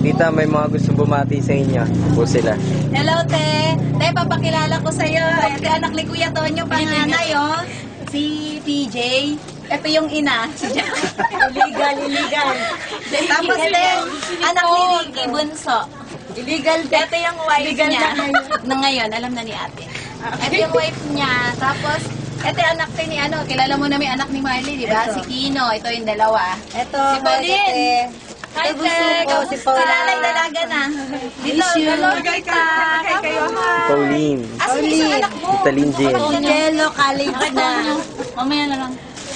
Tita, may mga gusto bumati sa inyo. Po sila. Hello, te. Te, papakilala ko sa'yo. Ito anak ni Kuya Tonyo, panganay, oh. Si PJ. Ito yung ina. Illegal. Tapos, te, anak ni Ricky Bunso. Illegal, te. Ito yung wife niya. Na ngayon, alam na ni ate. Ito yung wife niya. Tapos, ito yung anak ni ano, kilala mo na may anak ni Marley, di ba? Si Kino. Ito yung dalawa. Ito, Si Pauline. Hi, te. Si Pauline. Lalay, dalaga na. Dito, hello, Tita. Pauline. Asan isang anak mo? Tita Linjin. Jello, college na. Mamaya na lang.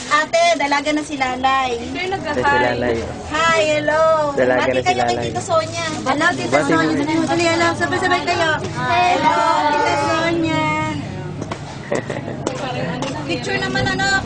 Ate, dalaga na si Lalay. Ito si Lalay. Hi, hello. Dalaga Bati na si kayo kay Lalay. Tita Sonia. Hello, Tita Bati mo. Sonia. Dali, hello. Sabay-sabay kayo. Hello, Tita Sonia. Picture naman, anak.